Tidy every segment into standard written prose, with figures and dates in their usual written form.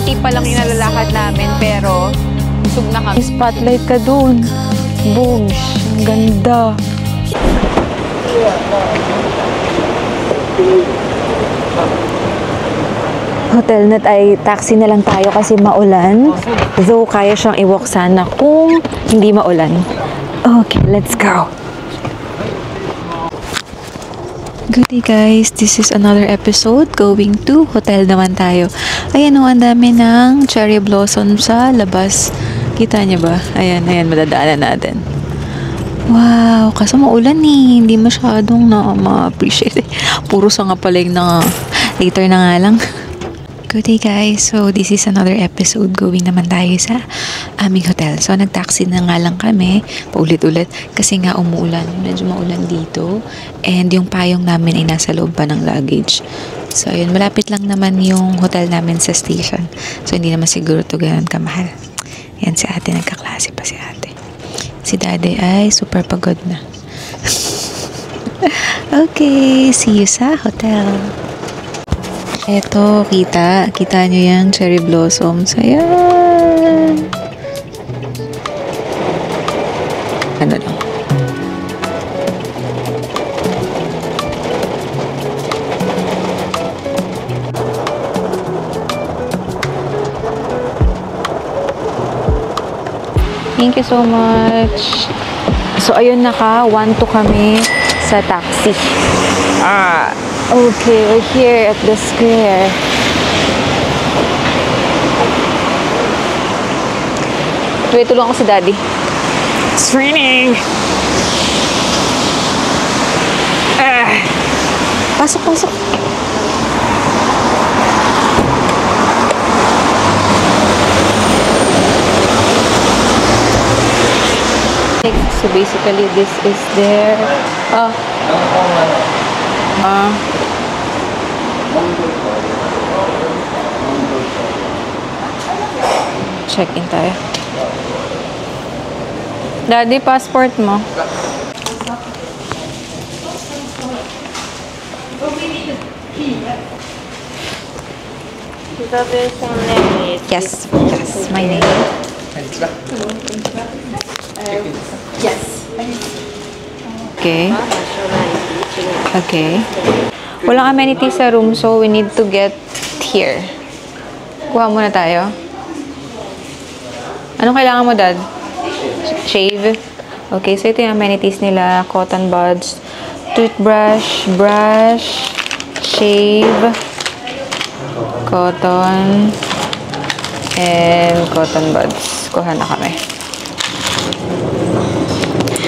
30 pa lang yung nalalakad namin, pero busog na kami. Spotlight ka dun. Boom. Ang ganda. Hotelnet ay taxi na lang tayo kasi maulan. Though kaya siyang i-walk sana kung hindi maulan. Okay, let's go. Good day guys, this is another episode going to hotel naman tayo. Ayan o, ang dami ng cherry blossom sa labas. Kita niyo ba? Ayan, madadaanan natin. Wow, kaso maulan eh. Hindi masyadong ma-appreciate. Puro sanga pala yung later na nga lang. Good day guys, so this is another episode going naman tayo sa aming hotel. So nag-taxi na nga lang kami paulit-ulit kasi nga umuulan, medyo maulan dito and yung payong namin ay nasa loob pa ng luggage. So ayun, malapit lang naman yung hotel namin sa station, so hindi naman siguro to ganun kamahal. Yan si ate, nagkaklase pa si ate. Si daddy ay super pagod na. Okay, see you sa hotel. Eto, kita nyo yan, cherry blossoms. Ayan. Ano lang. Thank you so much. So, ayun naka 1-2 kami sa taxi. Okay, we're here at the square. Wait, tulungan ko si daddy. It's raining! Pasok. So basically, this is their... check-in tayo. Daddy, passport mo. Yes, my name. Yes. Okay. Walang amenities sa room, so we need to get here. Kuha muna tayo. Anong kailangan mo, Dad? Shave? Okay, so ito yung amenities nila. Cotton buds, toothbrush, brush, shave, cotton, and cotton buds. Kuha na kami.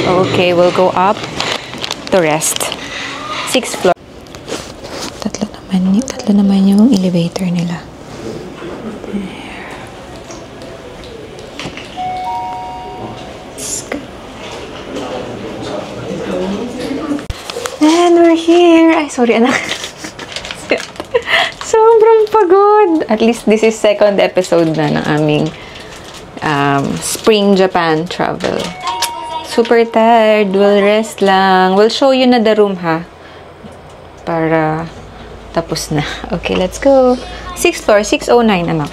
Okay, we'll go up to rest. 6th floor. Tatlo naman yung elevator nila. Let's go. And we're here. Ay, sorry anak. Sobrang pagod. At least this is 2nd episode na ng aming Spring Japan travel. Super tired. We'll rest lang. We'll show you na the room, ha? Para tapos na. Okay, let's go. 6th floor. 609, anak.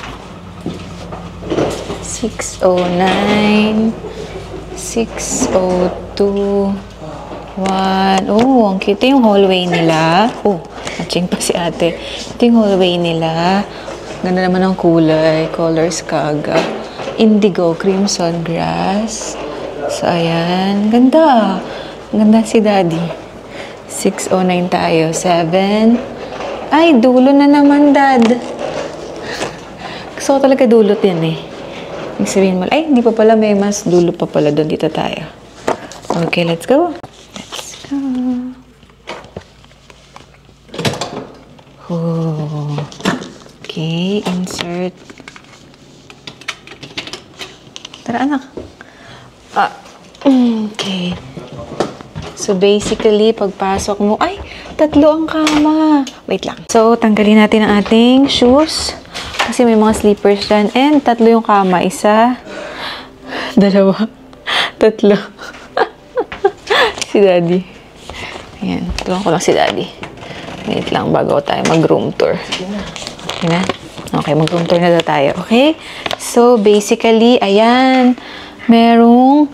609. 602. 1. Oh, ang cute yung hallway nila. Oh, matching pa si ate. Ito yung hallway nila. Ganda naman ang kulay. Colors kaga. Indigo, crimson grass. So, ayan. Ganda. Ganda si daddy. 609 tayo. 7. Ay, dulo na naman, Dad. Gusto ko talaga dulot yan eh. Ibig sabihin mo, ay, hindi pa pala, may mas dulo pa pala doon. Dito tayo. Okay, let's go. Let's go. Oh. Okay, insert. Tara, anak. Okay. So, basically, pagpasok mo, ay, 3 ang kama. Wait lang. So, tanggalin natin ang ating shoes. Kasi may mga slippers dyan. And 3 yung kama. 1, 2, 3. Si daddy. Ayan. Tulungan ko lang si daddy. Wait lang bago tayo mag-room tour. Okay na? Okay, mag-room tour na daw tayo. Okay? So, basically, ayan. Merong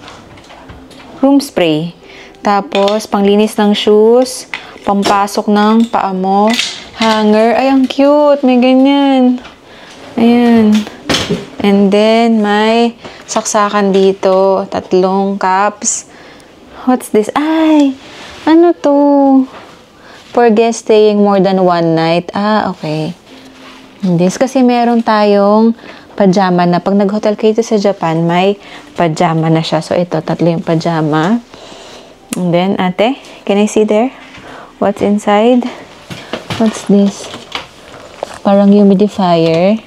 room spray. Tapos, panglinis ng shoes. Pampasok ng paa mo. Hanger. Ay, ang cute. May ganyan. Ayan. And then, may saksakan dito. 3 cups. What's this? Ay! Ano to? For guests staying more than 1 night. Ah, okay. This kasi meron tayong pajama na. Pag nag-hotel kayo sa Japan, may pajama na siya. So, ito, 3 yung pajama. And then, ate, can I see there? What's inside? What's this? Parang humidifier.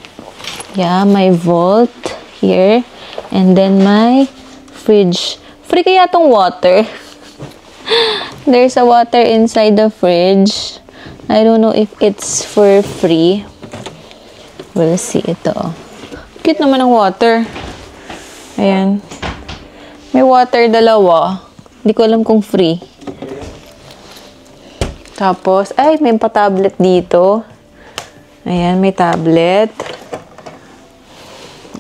Yeah, my vault here. And then, my fridge. Free kaya tong water? There's a water inside the fridge. I don't know if it's for free. We'll see ito. Cute naman ang water. Ayan. May water 2. Hindi ko alam kung free. Tapos, ay, may pa-tablet dito. Ayan, may tablet.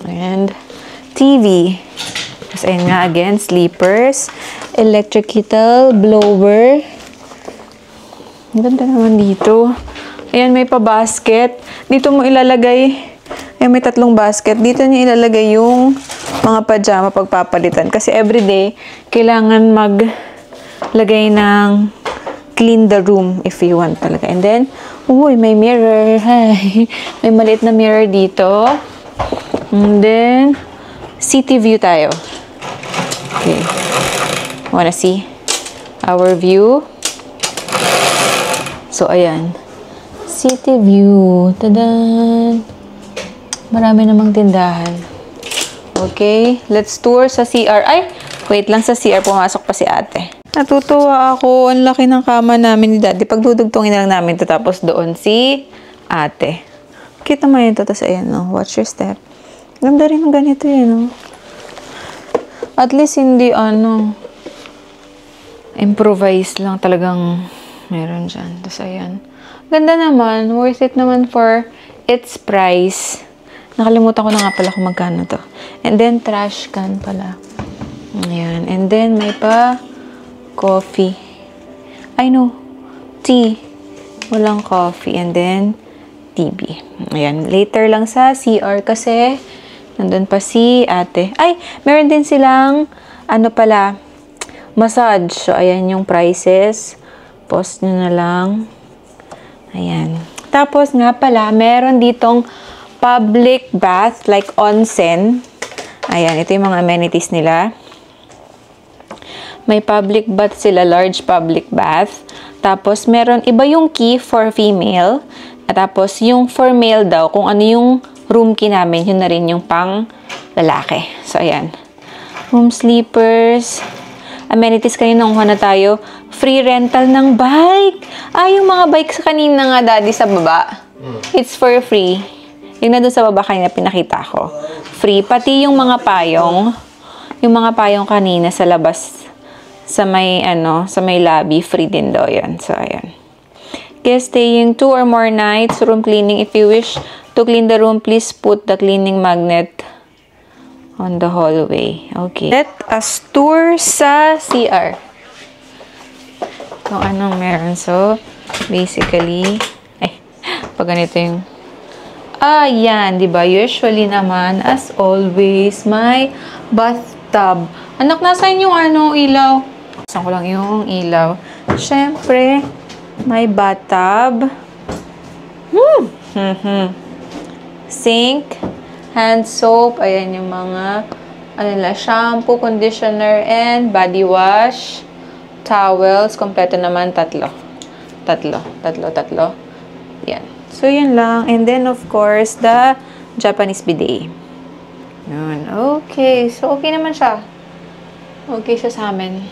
And TV. Tapos, ayan nga, again, sleepers. Electric kettle, blower. Ang ganda naman dito. Ayan, may pa-basket. Dito mo ilalagay, ayan, may 3 basket. Dito niya ilalagay yung mga pajama pagpapalitan. Kasi everyday, kailangan maglagay ng clean the room if you want talaga. And then, uy, may mirror. Hi. May maliit na mirror dito. And then, city view tayo. Okay. Wanna see our view? So, ayan. City view. Tadan! Marami namang tindahan. Okay. Let's tour sa CR. Ay! Wait lang, sa CR. Pumasok pa si ate. Natutuwa ako. Ang laki ng kama namin ni daddy. Pagdudugtongin na lang namin ito. Tapos doon si ate. Kita mo yun ito. Tapos ayan, no? Watch your step. Ganda rin ng ganito yun, no? At least hindi, improvise lang talagang meron dyan. Tapos ayan. Ganda naman. Worth it naman for its price. Nakalimutan ko na nga pala kung magkano to. And then, trash can pala. Ayan. And then, may pa coffee. I know. Tea. Walang coffee. And then, TV. Ayan. Later lang sa CR kasi nandun pa si ate. Ay! Meron din silang massage. So, ayan yung prices. Post nyo na lang. Ayan. Tapos nga pala, meron ditong public bath, like onsen. Ayan, ito yung mga amenities nila. May public bath sila, large public bath. Tapos, meron iba yung key for female. At tapos, yung for male daw, kung ano yung room key namin, yun na rin yung pang lalaki. So, ayan. Room sleepers. Amenities kanina nakuha na tayo. Free rental ng bike. Yung mga bikes kanina nga, daddy, sa baba. It's for free. Yung na doon sa baba kanina, pinakita ko. Free. Pati yung mga payong. Yung mga payong kanina sa labas, sa may, sa may lobby, free din daw yan. So, ayan. Guest staying 2 or more nights. Room cleaning. If you wish to clean the room, please put the cleaning magnet on the hallway. Okay. Let us tour sa CR. Kung anong meron. So, basically, pag ganito yung, yan, diba? Usually naman, as always, may bathtub. Anak, nasaan yung ilaw? Saan ko lang yung ilaw. Siyempre, may bathtub. Sink. Hand soap. Ayan yung mga, shampoo, conditioner, and body wash. Towels. Kompleto naman, 3. Yan. So, yun lang. And then, of course, the Japanese bidet. Yun. Okay. So, okay naman siya. Okay siya sa amin.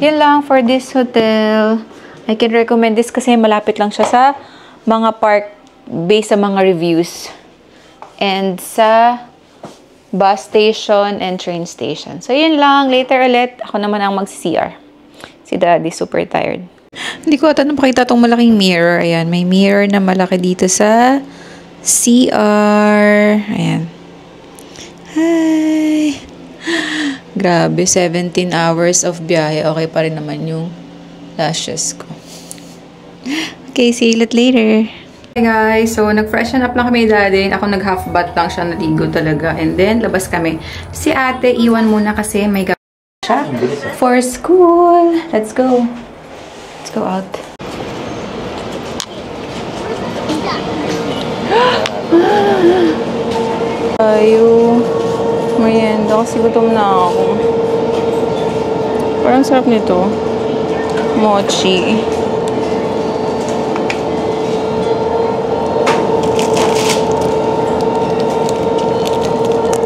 Yun lang for this hotel. I can recommend this kasi malapit lang siya sa mga park based sa mga reviews. And sa bus station and train station. So, yun lang. Later ulit, ako naman ang mag-CR. Si daddy, super tired. Hindi ko ata napakita itong malaking mirror. Ayan, may mirror na malaki dito sa CR. Ayan. Hi! Grabe, 17 hours of biyahe. Okay pa rin naman yung lashes ko. Okay, see you later. Hey guys, so nag-freshen up lang kami daddy. Ako nag-half bath lang siya, naligo talaga. And then, labas kami. Si ate, iwan muna kasi may gawin siya for school. Let's go. Let's go out. Tayo. Merienda kasi gutom na ako. Parang sarap nito. Mochi.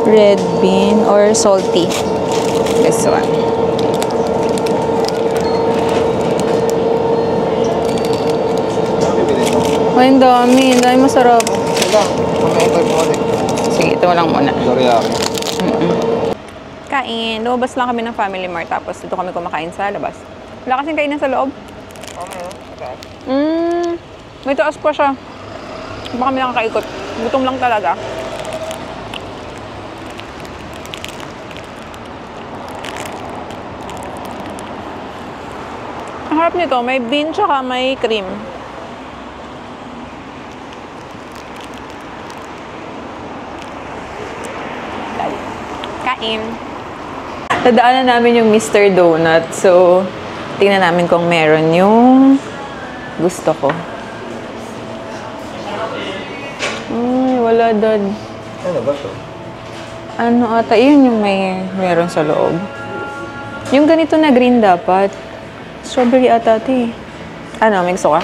Red bean or salty. This one. Ay, ang dami. Ang dami masarap. Sige, ito lang muna. Kain. Lumabas lang kami ng Family Mart. Tapos dito kami kumakain sa labas. Wala kasing kainan sa loob. May taas pa siya. Baka kami nakakaikot. Gutom lang talaga. Ang harap nito, may bean tsaka may cream. Kain. Nadaanan namin yung Mr. Donut. So, tingnan namin kung meron yung gusto ko. Ay, wala dad. Ano ba ito? Ano ata, yun yung meron sa loob. Yung ganito na green dapat. Strawberry ata ito eh. Ano, may gusto ka?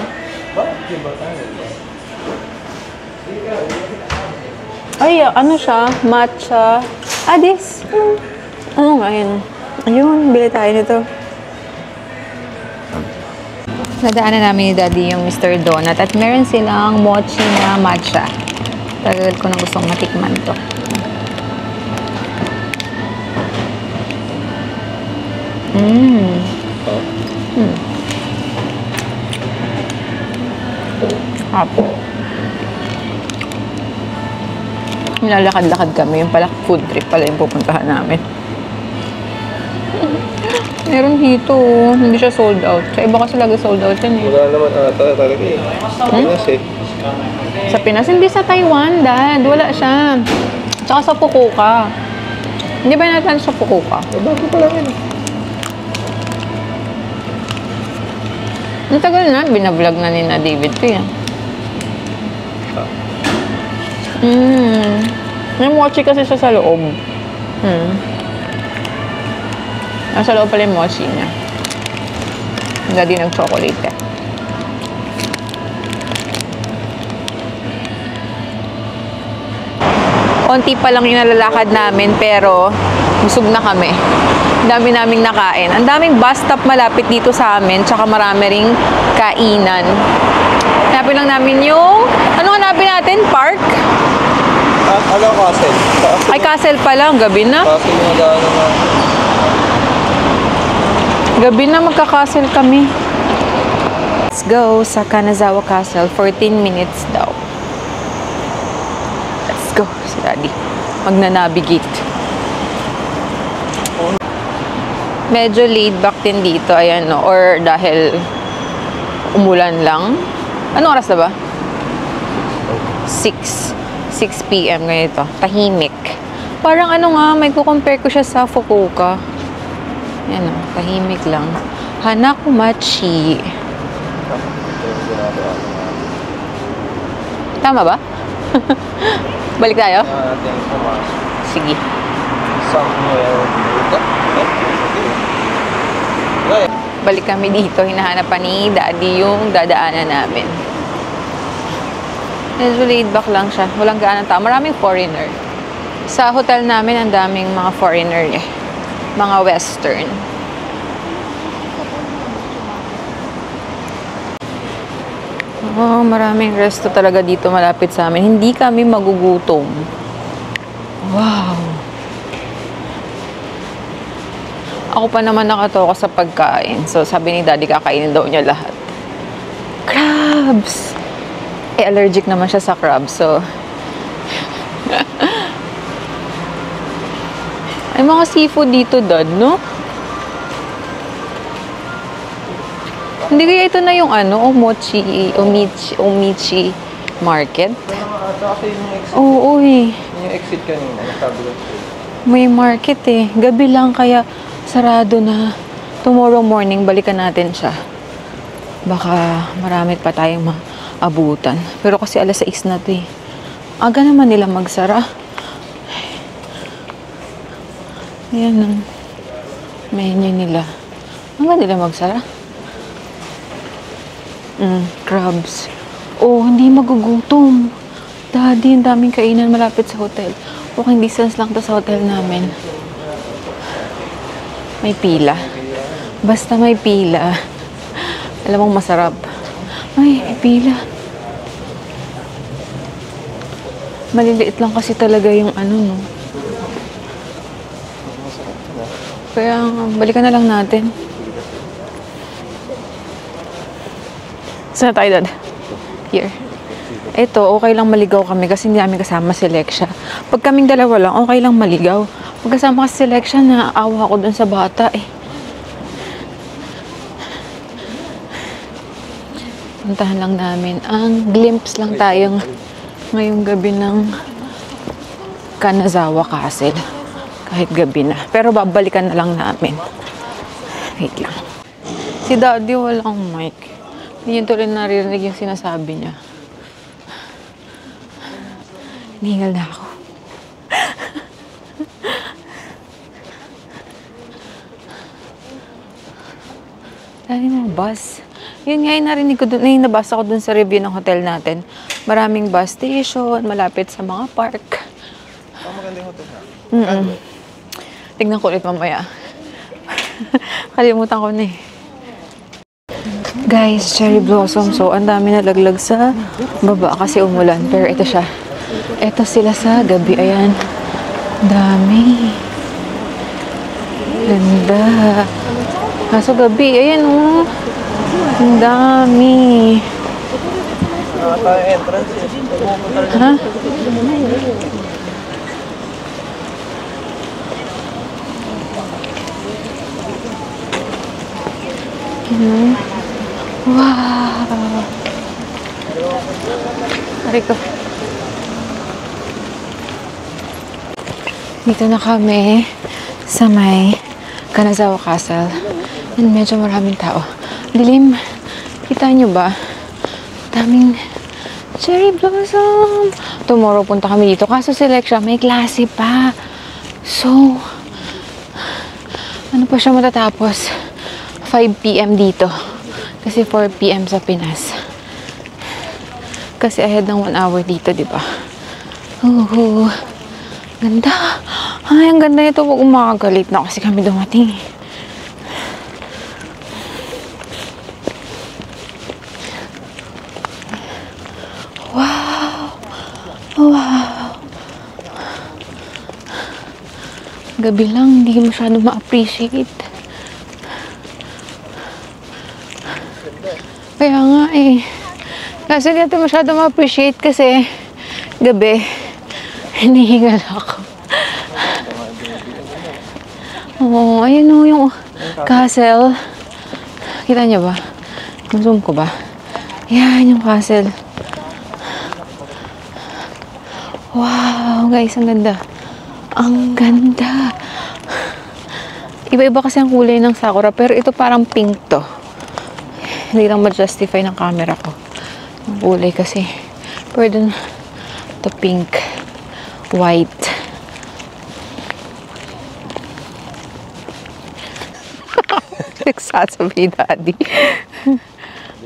Ay, ano siya? Matcha. Ah, this. Oo nga, yun. Ayun, bili tayo nito. Nadaanan namin ni Daddy yung Mr. Donut at meron silang mochi na matcha. Tagal ko na gustong matikman to. Nilalakad-lakad kami. Yung pala food trip pala yung pupuntahan namin. Meron dito. Hindi siya sold out. Sa iba kasi lagi sold out yan eh. Wala naman ata talaga eh. Pinas eh. Sa Pinas? Hindi sa Taiwan, Dad. Wala siya. Tsaka sa Fukuoka. Hindi ba natin sa Fukuoka? Bago pa lang yun. Ang tagal na. Binablog na ni na David ko yan. May mochi kasi siya sa loob. Nasa loob pala yung mochi niya. Hindi din nag-chocolate eh. Konti pa lang yung nalalakad namin pero busog na kami. Ang dami naming nakain. Ang daming bus stop malapit dito sa amin tsaka marami ring kainan. Hanapin lang namin yung... Ano hanapin natin? Park? Ano castle? Ay, castle pa lang. Gabi na. Castle yung daanan na. Gabi na magka-castle kami. Let's go sa Kanazawa Castle. 14 minutes daw. Let's go. Si Daddy. Magna-navigate. Medyo laid back din dito. Ayan, no? Or dahil umulan lang. Anong oras na ba? 6 p.m. ganito. Tahimik. Parang ano nga, may kukompare ko siya sa Fukuoka. Yan o, tahimik lang. Hanakumachi. Tama ba? Balik tayo? Sige. Somewhere. Balik kami dito. Hinahanap pa ni Daddy yung dadaanan namin. Medyo laid back lang siya. Walang gaanang tao. Maraming foreigner. Sa hotel namin, ang daming mga foreigner eh. Mga western. Oh, maraming resto talaga dito malapit sa amin. Hindi kami magugutom. Wow! Ako pa naman nakatoka sa pagkain. So, sabi ni Daddy, kakainin daw niya lahat. Crabs! Eh, allergic naman siya sa crabs. So, Ay, mga seafood dito, Dad, no? Hindi kaya ito na yung Omichi Market? Kasi yung exit, Oo, eh. yung exit kanina, sabi ko. May market eh. Gabi lang kaya sarado na. Tomorrow morning, balikan natin siya. Baka marami pa tayong maabutan. Pero kasi alas 6 na to eh. Aga naman nila magsara. Ayan ang menu nila. Aga nila magsara. Crabs. Oh, hindi magugutom. Daddy, ang daming kainan malapit sa hotel. Walking distance lang to sa hotel namin. May pila. Basta may pila. Alam mong masarap. Ay, may pila. Maliliit lang kasi talaga yung no. Kaya balikan na lang natin. Saan tayo, Dad? Here. Ito, okay lang maligaw kami kasi hindi namin kasama si Lexia. Pag kaming dalawa lang, okay lang maligaw. Pag kasama ka si Lexia, naawa ako dun sa bata eh. Puntahan lang namin. Ang glimpse lang tayong ngayong gabi ng Kanazawa Castle. Kahit gabi na. Pero babalikan na lang namin. Wait lang. Si Daddy walang mic. Hindi yun tuloy naririnig yung sinasabi niya. Hinihingal na ako. Dali mo, bus. Yun nga yung narinig ko dun, nabasa ko dun sa review ng hotel natin. Maraming bus station, malapit sa mga park. Maganda yung hotel. Tignan ko ulit mamaya. Kalimutan ko na eh. Guys, cherry blossom. So, ang dami nalaglag sa baba kasi umulan. Pero ito siya. Ito sila sa gabi. Ayan. Dami. Ganda. Kaso gabi. Ayan oh. Ang dami. Tayo entrance. Ha? Wow! Aray ko. Dito na kami sa may Kanazawa Castle. And medyo maraming tao. Dilim. Kita nyo ba? Daming cherry blossom. Tomorrow punta kami dito. Kaso si Lexia may klase pa. So, ano pa siya matatapos? 5 PM dito. Kasi 4 PM sa Pinas. Kasi ahead ng 1 hour dito, di ba? Ganda. Ay, ang ganda nito. Huwag umagalit na kasi kami dumating. Wow! Wow! Gabi lang, hindi masyado ma-appreciate. Kaya nga eh. Kasi hindi natin masyado ma-appreciate kasi gabi, hinihingal ako. Oo, ayun o yung castle. Kita niyo ba? Zoom ko ba? Yan yung castle. Wow, guys, ang ganda. Ang ganda. Iba-iba kasi ang kulay ng sakura, pero ito parang pink to. Hindi lang ma-justify ng camera ko. Ang kulay kasi. Pwede to pink, white. Nagsasabi, Daddy.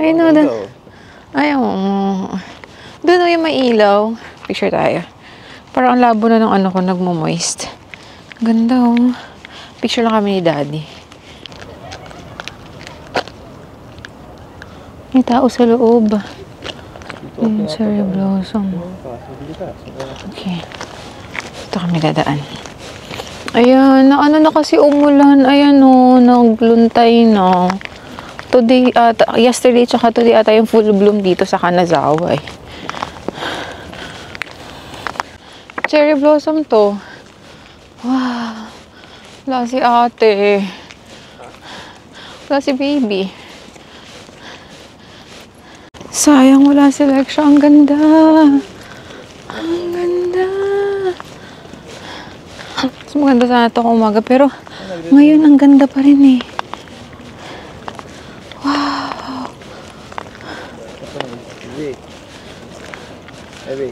Ayun o, doon. Ayaw. Doon o yung may ilaw. Picture tayo. Parang ang labo na ng ano ko, nagmo-moist. Ganda o. Picture lang kami ni Daddy. May tao sa loob. Yung cherry blossom. Okay. Ito kami dadaan. Ayan, ano na kasi umulan. Ayan o, nagluntay na. Today, yesterday tsaka today ata yung full bloom dito sa Kanazawa eh. Cherry blossom to. Wow. Wala si ate. Wala si baby. Sayang, wala si Lexia. Ang ganda. Ang ganda. Mas maganda sana ito kung umaga. Pero ngayon, ang ganda pa rin eh. Wow. Heavy.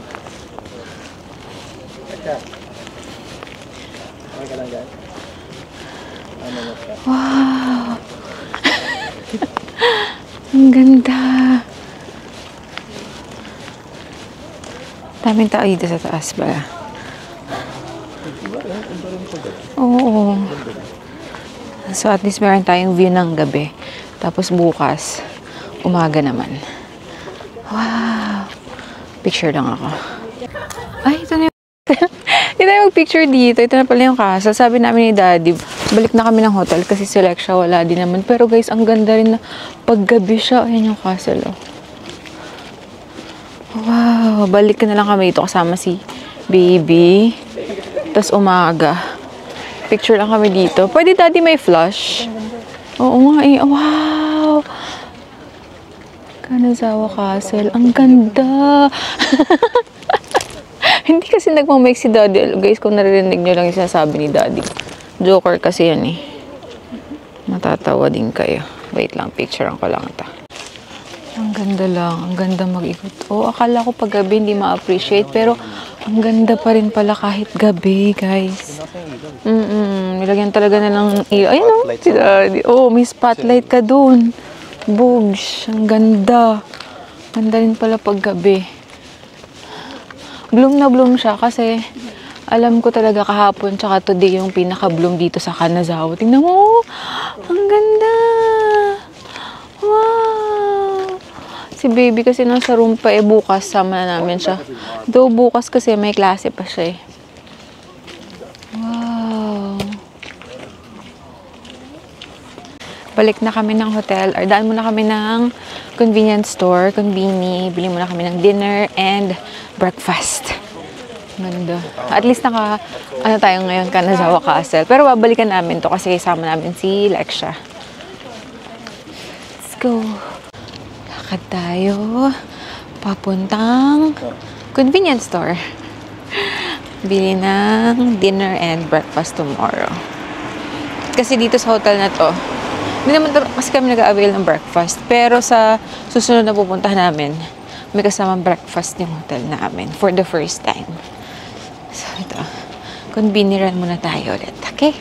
Teka. Okay ka lang dyan? Ano mo siya? Wow. Ang ganda. Daming tao dito sa taas ba? Oo. So at least meron tayong view ng gabi. Tapos bukas, umaga naman. Wow. Picture lang ako. Ay, ito na yung hindi tayo mag-picture dito. Ito na pala yung castle. Sabi namin ni Daddy, balik na kami ng hotel kasi si Lexia wala din naman. Pero guys, ang ganda rin na paggabi siya. Ayan yung castle, oh. Wow. Balik na lang kami dito kasama si baby. Tapos umaga. Picture lang kami dito. Pwede Daddy may flash? Oo nga eh. Wow. Kanazawa Castle. Ang ganda. Hindi kasi nagmamake si Daddy. Guys, kung naririnig nyo lang yung sinasabi ni Daddy. Joker kasi yan eh. Matatawa din kayo. Wait lang, picturean ko lang ito. Ang ganda lang. Ang ganda mag-ikot. Oh, akala ko pag gabi hindi ma-appreciate. Pero ang ganda pa rin pala kahit gabi, guys. Nilagyan talaga na ng ilaw. Ayun oh, si Daddy. Oh, may spotlight ka dun. Boobs. Ang ganda. Ganda rin pala pag gabi. Bloom na bloom siya kasi alam ko talaga kahapon tsaka today yung pinaka-bloom dito sa Kanazawa. Tingnan mo! Ang ganda! Wow! Si baby kasi nasa room pa eh. Bukas sama na namin siya. Though bukas kasi may klase pa siya eh. Wow! Balik na kami ng hotel. Or daan muna kami ng convenience store. Conveni. Bili muna kami ng dinner and breakfast. Ganda. At least ano tayo ngayon, Kanazawa Castle. Pero babalikan namin to kasi kasama namin si Lexia. Let's go. Lakad tayo. Papuntang convenience store. Bili ng dinner and breakfast tomorrow. Kasi dito sa hotel na to, hindi naman kasi kami nag-avail ng breakfast. Pero sa susunod na pupuntahan namin, may kasamang breakfast yung hotel namin for the first time. So, ito. Conveniran muna tayo ulit. Okay?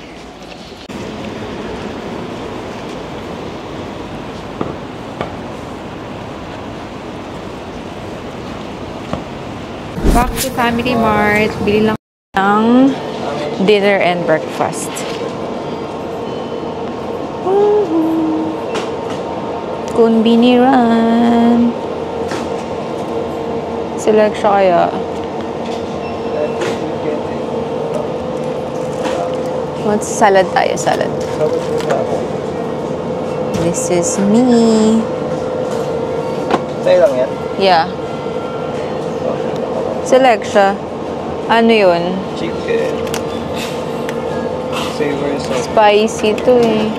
Back to Family Mart. Bili lang ng dinner and breakfast. Conveniran. Select siya kaya. Salad tayo, salad. This is me. Sa'yo lang yan? Yeah. Select siya. Ano yun? Chicken. Savory sauce. Spicy to eh.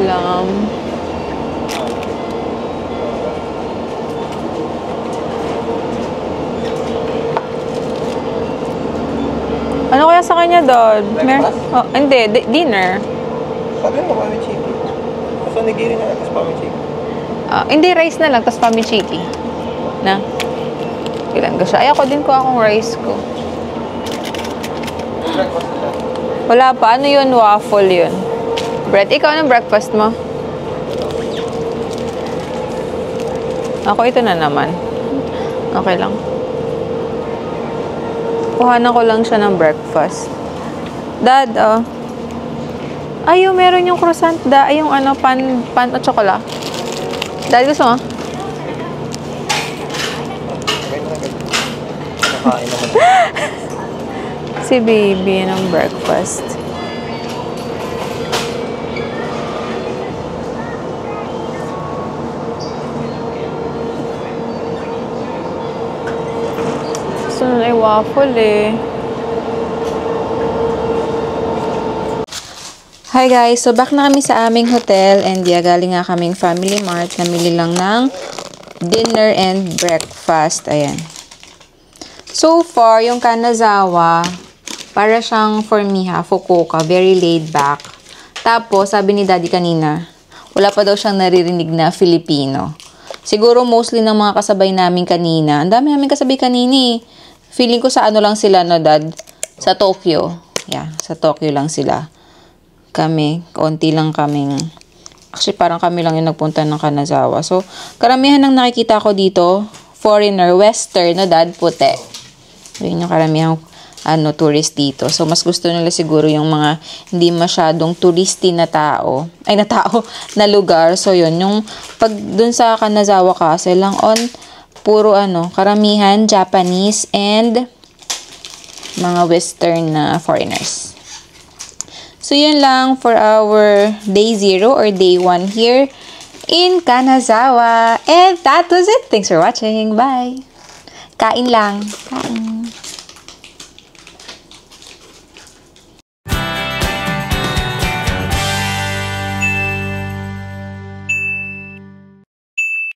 Lamb. Ano kaya sa kanya, Dad? Oh, hindi, dinner. Sabi mo, pami chicken. Kasi nagiri na tapos pami chicken. Hindi, rice na lang, tapos pamichiki. Na? Ilan ka siya? Ay, ako din ko akong rice ko. Breakfast na siya. Wala pa. Ano yun? Waffle yun. Bread. Ikaw, anong breakfast mo? Ako, ito na naman. Okay lang. Kuhanan ko lang siya ng breakfast. Dad, oh. Ay, yung meron yung croissant. Ay, yung ano, pan o tsokola. Dad, gusto mo? Nakain naman. Si baby ng breakfast. Gusto nun ay waffle eh. Hi guys, so back na kami sa aming hotel and galing nga kaming Family Mart. Namili lang ng dinner and breakfast. Ayan. So far, yung Kanazawa, para siyang for me Fukuoka, very laid back. Tapos, sabi ni Daddy kanina, wala pa daw siyang naririnig na Filipino. Siguro mostly ng mga kasabay namin kanina. Ang dami namin kasabay kanini. Feeling ko sa ano lang sila, no, Dad? Sa Tokyo. Yeah, sa Tokyo lang sila. Kami, konti lang kaming, actually parang kami lang yung nagpunta ng Kanazawa. So, karamihan ng nakikita ko dito, foreigner, western, no, Dad, puti. Yun yung karamihan, tourist dito. So, mas gusto nila siguro yung mga hindi masyadong touristy na tao, na lugar. So, yun, yung pag dun sa Kanazawa kasi lang puro karamihan, Japanese and mga western na foreigners. So, yun lang for our day 0 or day 1 here in Kanazawa. And that was it. Thanks for watching. Bye! Kain lang. Kain.